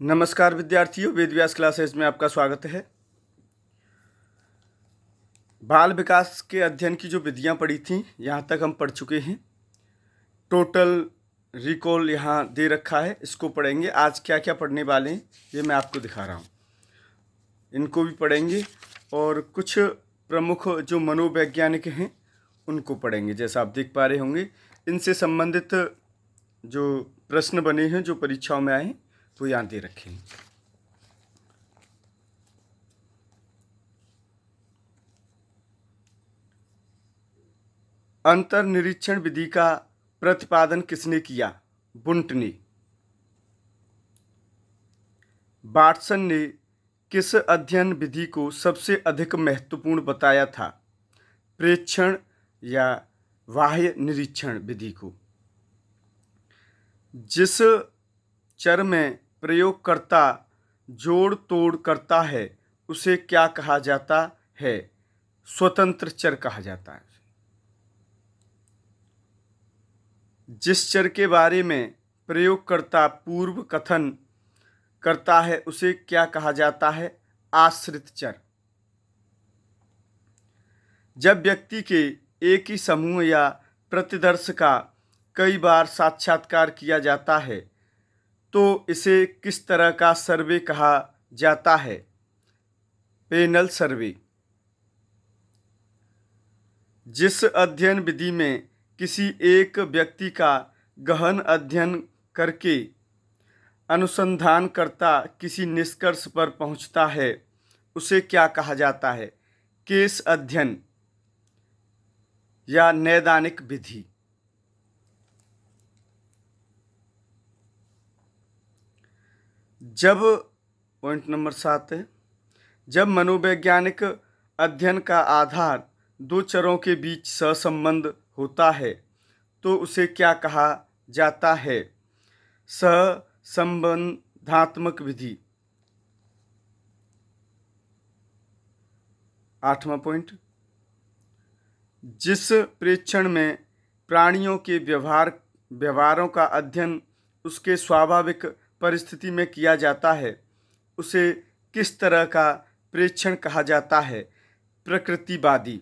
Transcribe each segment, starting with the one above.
नमस्कार विद्यार्थियों, वेद व्यास क्लासेस में आपका स्वागत है। बाल विकास के अध्ययन की जो विधियां पढ़ी थी यहाँ तक हम पढ़ चुके हैं। टोटल रिकॉल यहाँ दे रखा है, इसको पढ़ेंगे। आज क्या क्या पढ़ने वाले हैं ये मैं आपको दिखा रहा हूँ, इनको भी पढ़ेंगे और कुछ प्रमुख जो मनोवैज्ञानिक हैं उनको पढ़ेंगे। जैसा आप देख पा रहे होंगे, इनसे संबंधित जो प्रश्न बने हैं जो परीक्षाओं में आए हैं वो यहाँ दे रखे हैं। अंतर्निरीक्षण विधि का प्रतिपादन किसने किया? बुंट ने। वाटसन ने किस अध्ययन विधि को सबसे अधिक महत्वपूर्ण बताया था? प्रेक्षण या बाह्य निरीक्षण विधि को। जिस चर में प्रयोगकर्ता जोड़ तोड़ करता है उसे क्या कहा जाता है? स्वतंत्र चर कहा जाता है। जिस चर के बारे में प्रयोगकर्ता पूर्व कथन करता है उसे क्या कहा जाता है? आश्रित चर। जब व्यक्ति के एक ही समूह या प्रतिदर्श का कई बार साक्षात्कार किया जाता है तो इसे किस तरह का सर्वे कहा जाता है? पैनल सर्वे। जिस अध्ययन विधि में किसी एक व्यक्ति का गहन अध्ययन करके अनुसंधानकर्ता किसी निष्कर्ष पर पहुंचता है उसे क्या कहा जाता है? केस अध्ययन या नैदानिक विधि। जब पॉइंट नंबर 7 है, जब मनोवैज्ञानिक अध्ययन का आधार दो चरों के बीच सहसंबंध होता है तो उसे क्या कहा जाता है? सहसंबंधात्मक विधि। 8वां पॉइंट, जिस प्रेक्षण में प्राणियों के व्यवहारों का अध्ययन उसके स्वाभाविक परिस्थिति में किया जाता है उसे किस तरह का प्रेक्षण कहा जाता है? प्रकृतिवादी।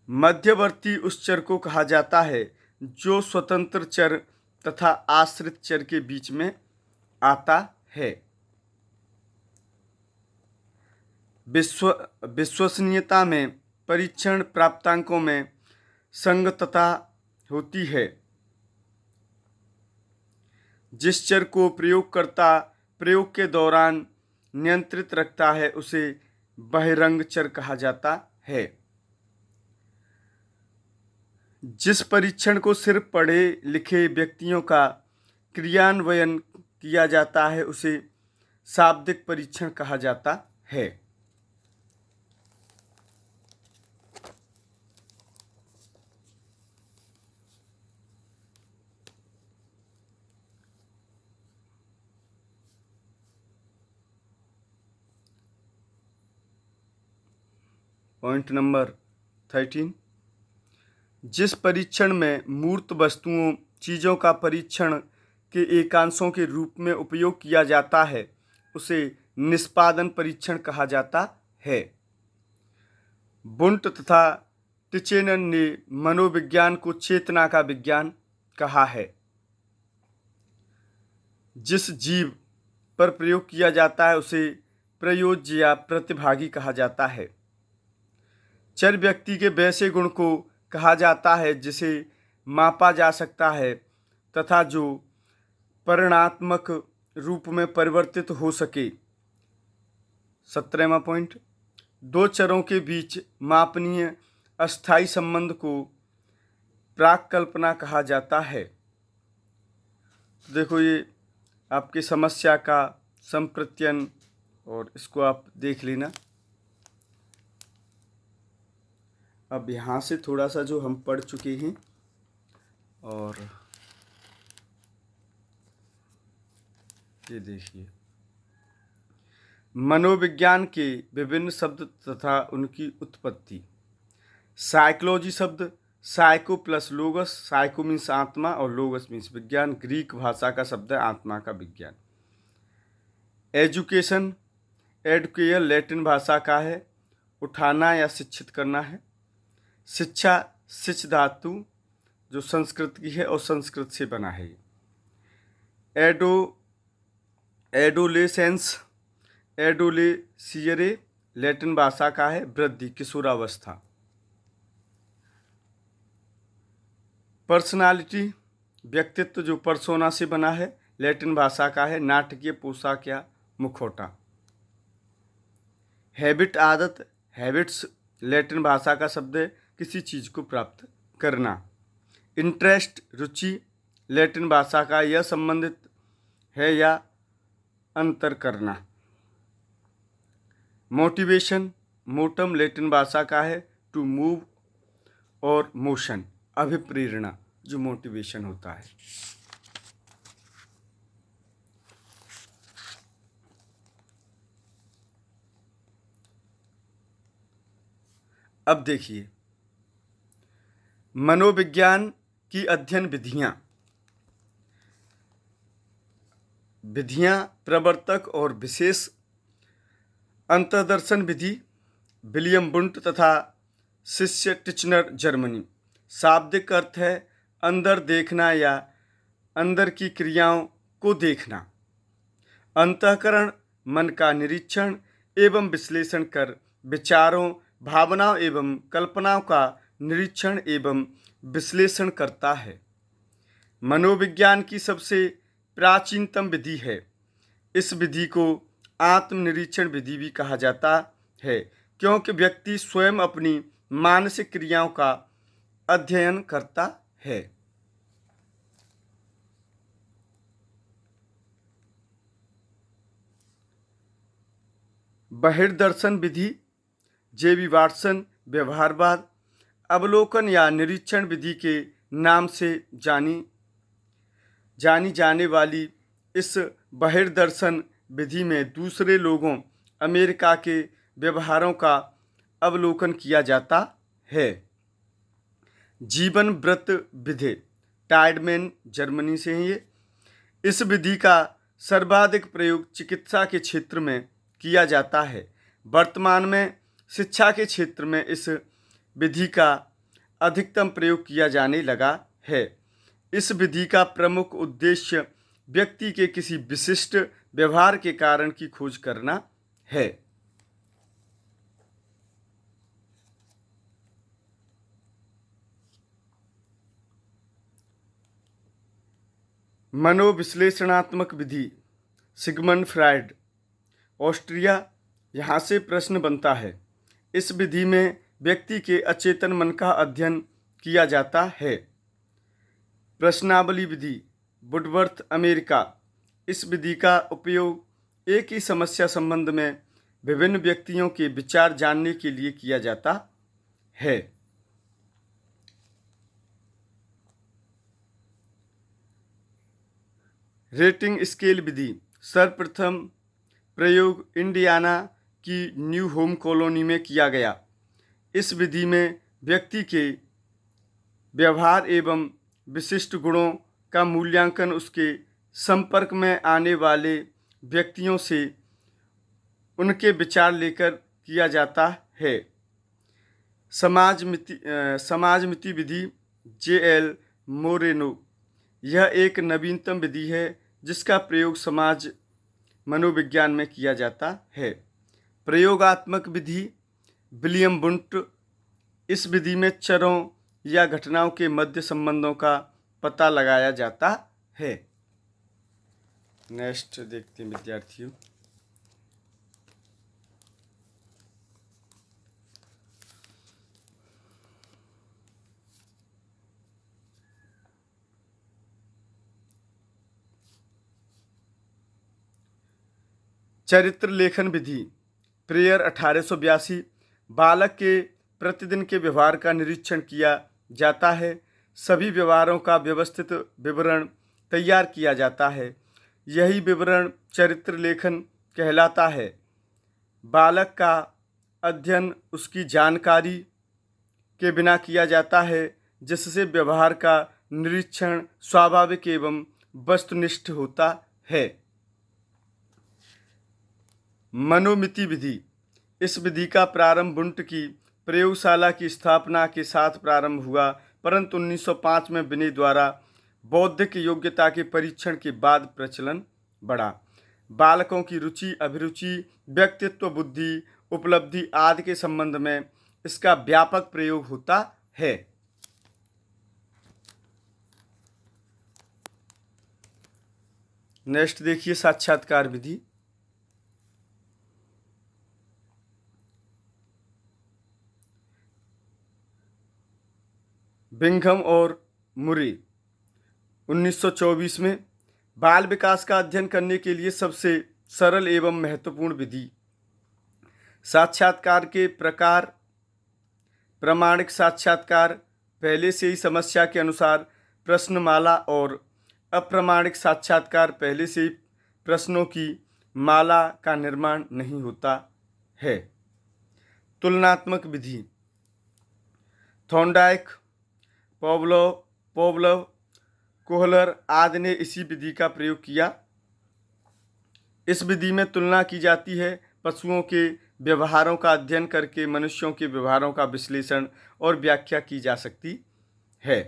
मध्यवर्ती उस चर को कहा जाता है जो स्वतंत्र चर तथा आश्रित चर के बीच में आता है। विश्वसनीयता में परीक्षण प्राप्तांकों में संगतता होती है। जिस चर को प्रयोगकर्ता प्रयोग के दौरान नियंत्रित रखता है उसे बहिरंग चर कहा जाता है। जिस परीक्षण को सिर्फ पढ़े लिखे व्यक्तियों का क्रियान्वयन किया जाता है उसे शाब्दिक परीक्षण कहा जाता है। पॉइंट नंबर 13, जिस परीक्षण में मूर्त वस्तुओं चीज़ों का परीक्षण के एकांशों के रूप में उपयोग किया जाता है उसे निष्पादन परीक्षण कहा जाता है। बुंट तथा टिचेनन ने मनोविज्ञान को चेतना का विज्ञान कहा है। जिस जीव पर प्रयोग किया जाता है उसे प्रयोज्य या प्रतिभागी कहा जाता है। चर व्यक्ति के वैसे गुण को कहा जाता है जिसे मापा जा सकता है तथा जो परिणात्मक रूप में परिवर्तित हो सके। 17वां पॉइंट, दो चरों के बीच मापनीय अस्थायी संबंध को प्राक्कल्पना कहा जाता है। देखो, ये आपकी समस्या का संप्रत्यन और इसको आप देख लेना। अब यहाँ से थोड़ा सा जो हम पढ़ चुके हैं और ये देखिए, मनोविज्ञान के विभिन्न शब्द तथा उनकी उत्पत्ति। साइकोलॉजी शब्द साइको प्लस लोगस, साइको मीन्स आत्मा और लोगस मीन्स विज्ञान, ग्रीक भाषा का शब्द है आत्मा का विज्ञान। एजुकेशन, एडुकेयर लैटिन भाषा का है उठाना या शिक्षित करना है। शिक्षा, शिच धातु जो संस्कृत की है और संस्कृत से बना है। एडोलेसेंस, एडोलेसियरे लैटिन भाषा का है वृद्धि, किशोरावस्था। पर्सनालिटी, व्यक्तित्व जो पर्सोना से बना है, लैटिन भाषा का है नाटकीय पोशाक या मुखौटा। हैबिट, आदत, हैबिट्स लैटिन भाषा का शब्द है किसी चीज़ को प्राप्त करना। इंटरेस्ट, रुचि लैटिन भाषा का यह संबंधित है या अंतर करना। मोटिवेशन, मोटम लैटिन भाषा का है टू मूव और मोशन, अभिप्रेरणा जो मोटिवेशन होता है। अब देखिए मनोविज्ञान की अध्ययन विधियां, प्रवर्तक और विशेष अंतर्दर्शन विधि, विलियम वुंट तथा शिष्य टिचनर, जर्मनी। शाब्दिक अर्थ है अंदर देखना या अंदर की क्रियाओं को देखना। अंतःकरण, मन का निरीक्षण एवं विश्लेषण कर विचारों, भावनाओं एवं कल्पनाओं का निरीक्षण एवं विश्लेषण करता है। मनोविज्ञान की सबसे प्राचीनतम विधि है। इस विधि को आत्मनिरीक्षण विधि भी कहा जाता है क्योंकि व्यक्ति स्वयं अपनी मानसिक क्रियाओं का अध्ययन करता है। बहिर्दर्शन विधि, जेबी वाटसन व्यवहारवाद, अवलोकन या निरीक्षण विधि के नाम से जानी जाने वाली इस बहिर्दर्शन विधि में दूसरे लोगों, अमेरिका के व्यवहारों का अवलोकन किया जाता है। जीवन व्रत विधि, टाइडमैन, जर्मनी से है ये। इस विधि का सर्वाधिक प्रयोग चिकित्सा के क्षेत्र में किया जाता है। वर्तमान में शिक्षा के क्षेत्र में इस विधि का अधिकतम प्रयोग किया जाने लगा है। इस विधि का प्रमुख उद्देश्य व्यक्ति के किसी विशिष्ट व्यवहार के कारण की खोज करना है। मनोविश्लेषणात्मक विधि, सिगमंड फ्रायड, ऑस्ट्रिया। यहाँ से प्रश्न बनता है। इस विधि में व्यक्ति के अचेतन मन का अध्ययन किया जाता है। प्रश्नावली विधि, वुडवर्थ, अमेरिका। इस विधि का उपयोग एक ही समस्या संबंध में विभिन्न व्यक्तियों के विचार जानने के लिए किया जाता है। रेटिंग स्केल विधि, सर्वप्रथम प्रयोग इंडियाना की न्यू होम कॉलोनी में किया गया। इस विधि में व्यक्ति के व्यवहार एवं विशिष्ट गुणों का मूल्यांकन उसके संपर्क में आने वाले व्यक्तियों से उनके विचार लेकर किया जाता है। समाजमिति विधि, जे.एल. मोरेनो। यह एक नवीनतम विधि है जिसका प्रयोग समाज मनोविज्ञान में किया जाता है। प्रयोगात्मक विधि, विलियम वुंट। इस विधि में चरों या घटनाओं के मध्य संबंधों का पता लगाया जाता है। नेक्स्ट देखते हैं विद्यार्थियों। चरित्र लेखन विधि, प्रेयर, 1882। बालक के प्रतिदिन के व्यवहार का निरीक्षण किया जाता है। सभी व्यवहारों का व्यवस्थित विवरण तैयार किया जाता है। यही विवरण चरित्र लेखन कहलाता है। बालक का अध्ययन उसकी जानकारी के बिना किया जाता है। जिससे व्यवहार का निरीक्षण स्वाभाविक एवं वस्तुनिष्ठ होता है। मनोमिति विधि। इस विधि का प्रारंभ वुंट की प्रयोगशाला की स्थापना के साथ प्रारंभ हुआ, परंतु 1905 में बिने द्वारा बौद्धिक योग्यता के परीक्षण के बाद प्रचलन बढ़ा। बालकों की रुचि, अभिरुचि, व्यक्तित्व, बुद्धि, उपलब्धि आदि के संबंध में इसका व्यापक प्रयोग होता है। नेक्स्ट देखिए साक्षात्कार विधि। बिंघम और मुरे 1924 में बाल विकास का अध्ययन करने के लिए सबसे सरल एवं महत्वपूर्ण विधि। साक्षात्कार के प्रकार। प्रामाणिक साक्षात्कार, पहले से ही समस्या के अनुसार प्रश्नमाला, और अप्रामाणिक साक्षात्कार, पहले से ही प्रश्नों की माला का निर्माण नहीं होता है। तुलनात्मक विधि। थॉर्नडाइक, पोवलोव, कोहलर आदि ने इसी विधि का प्रयोग किया। इस विधि में तुलना की जाती है। पशुओं के व्यवहारों का अध्ययन करके मनुष्यों के व्यवहारों का विश्लेषण और व्याख्या की जा सकती है।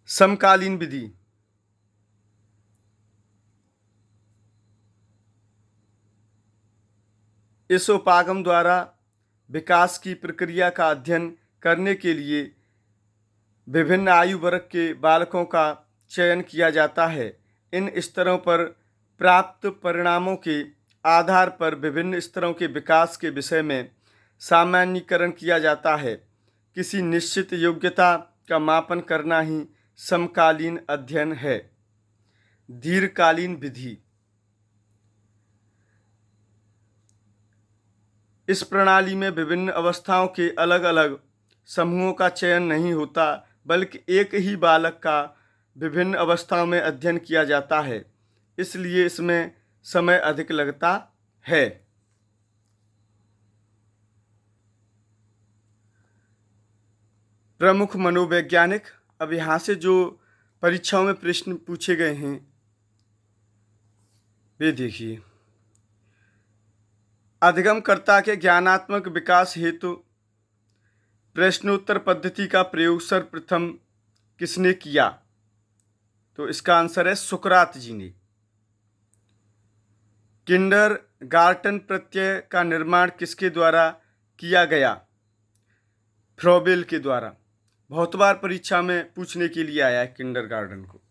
समकालीन विधि। इस उपागम द्वारा विकास की प्रक्रिया का अध्ययन करने के लिए विभिन्न आयु वर्ग के बालकों का चयन किया जाता है। इन स्तरों पर प्राप्त परिणामों के आधार पर विभिन्न स्तरों के विकास के विषय में सामान्यीकरण किया जाता है। किसी निश्चित योग्यता का मापन करना ही समकालीन अध्ययन है। दीर्घकालीन विधि। इस प्रणाली में विभिन्न अवस्थाओं के अलग अलग समूहों का चयन नहीं होता, बल्कि एक ही बालक का विभिन्न अवस्थाओं में अध्ययन किया जाता है, इसलिए इसमें समय अधिक लगता है। प्रमुख मनोवैज्ञानिक। अब यहाँ से जो परीक्षाओं में प्रश्न पूछे गए हैं वे देखिए। अधिगमकर्ता के ज्ञानात्मक विकास हेतु प्रश्नोत्तर पद्धति का प्रयोग सर्वप्रथम किसने किया? तो इसका आंसर है सुकरात जी ने। किंडरगार्टन प्रत्यय का निर्माण किसके द्वारा किया गया? फ्रॉबेल के द्वारा। बहुत बार परीक्षा में पूछने के लिए आया है किंडरगार्टन को।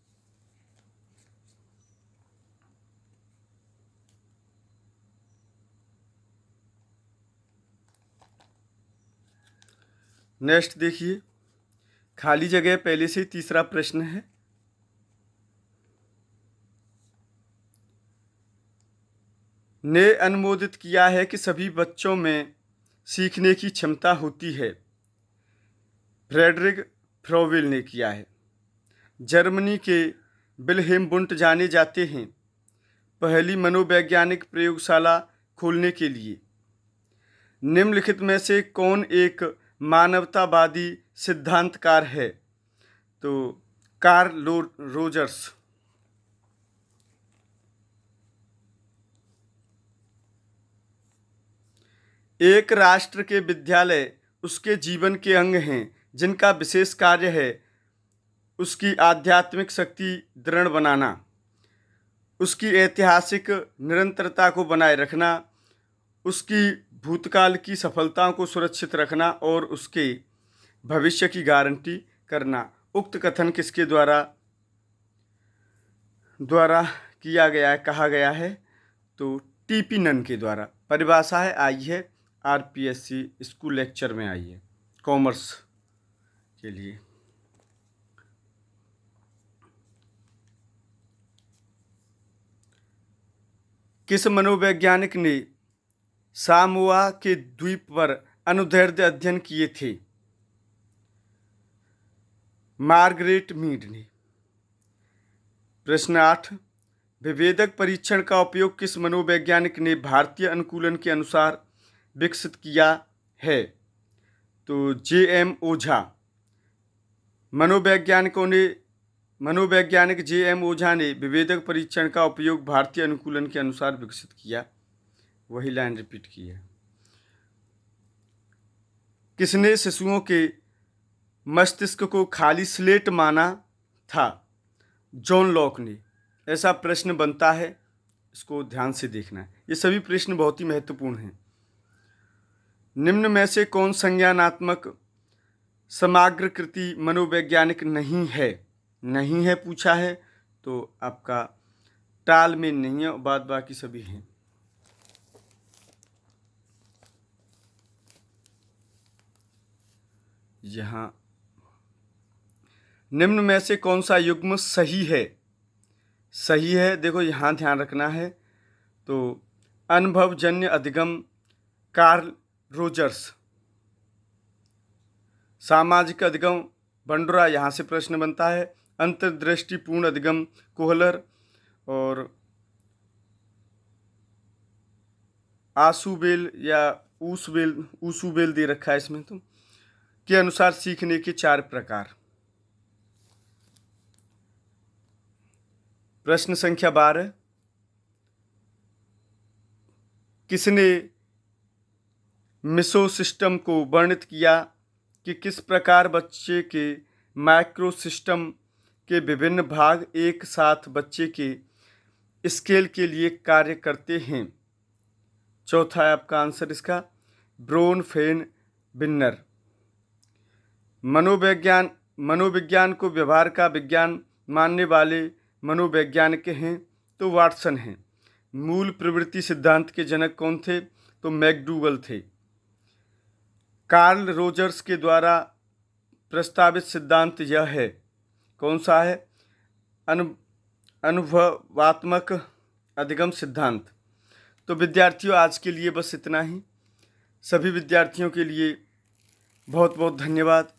नेक्स्ट देखिए, खाली जगह पहले से तीसरा प्रश्न है। ने अनुमोदित किया है कि सभी बच्चों में सीखने की क्षमता होती है। फ्रेडरिक फ्रॉबेल ने किया है। जर्मनी के विल्हेम वुंट जाने जाते हैं पहली मनोवैज्ञानिक प्रयोगशाला खोलने के लिए। निम्नलिखित में से कौन एक मानवतावादी सिद्धांतकार है? तो कार्ल रोजर्स। एक राष्ट्र के विद्यालय उसके जीवन के अंग हैं जिनका विशेष कार्य है उसकी आध्यात्मिक शक्ति दृढ़ बनाना, उसकी ऐतिहासिक निरंतरता को बनाए रखना, उसकी भूतकाल की सफलताओं को सुरक्षित रखना और उसके भविष्य की गारंटी करना। उक्त कथन किसके द्वारा किया गया है, कहा गया है? तो टीपी नन के द्वारा। परिभाषा है, आई है आरपीएससी स्कूल लेक्चर में आई है कॉमर्स के लिए। किस मनोवैज्ञानिक ने सामोआ के द्वीप पर अनुदैर्ध्य अध्ययन किए थे? मार्गरेट मीड ने। प्रश्न 8, विभेदक परीक्षण का उपयोग किस मनोवैज्ञानिक ने भारतीय अनुकूलन के अनुसार विकसित किया है? तो J.M. ओझा। मनोवैज्ञानिक J.M. ओझा ने विभेदक परीक्षण का उपयोग भारतीय अनुकूलन के अनुसार विकसित किया। वही लाइन रिपीट की है। किसने शिशुओं के मस्तिष्क को खाली स्लेट माना था? जॉन लॉक ने। ऐसा प्रश्न बनता है, इसको ध्यान से देखना है। ये सभी प्रश्न बहुत ही महत्वपूर्ण हैं। निम्न में से कौन संज्ञानात्मक समग्र कृति मनोवैज्ञानिक नहीं है? नहीं है पूछा है तो आपका टाल में नहीं है, बाद बाकी सभी हैं। यहाँ निम्न में से कौन सा युग्म सही है? सही है, देखो यहाँ ध्यान रखना है। तो अनुभवजन्य अधिगम कार्ल रोजर्स। सामाजिक अधिगम बंडरा, यहाँ से प्रश्न बनता है। अंतर्दृष्टिपूर्ण अधिगम कोहलर और आसुबेल या ऊसुबेल दे रखा है इसमें तो, के अनुसार सीखने के 4 प्रकार। प्रश्न संख्या 12, किसने मिसो सिस्टम को वर्णित किया कि किस प्रकार बच्चे के माइक्रो सिस्टम के विभिन्न भाग एक साथ बच्चे के स्केल के लिए कार्य करते हैं? चौथा है आपका आंसर इसका ब्रोन फेन बिन्नर। मनोविज्ञान को व्यवहार का विज्ञान मानने वाले मनोवैज्ञानिक हैं तो वाटसन हैं। मूल प्रवृत्ति सिद्धांत के जनक कौन थे? तो मैकडूगल थे। कार्ल रोजर्स के द्वारा प्रस्तावित सिद्धांत यह है, कौन सा है? अनुभवात्मक अधिगम सिद्धांत। तो विद्यार्थियों, आज के लिए बस इतना ही। सभी विद्यार्थियों के लिए बहुत बहुत धन्यवाद।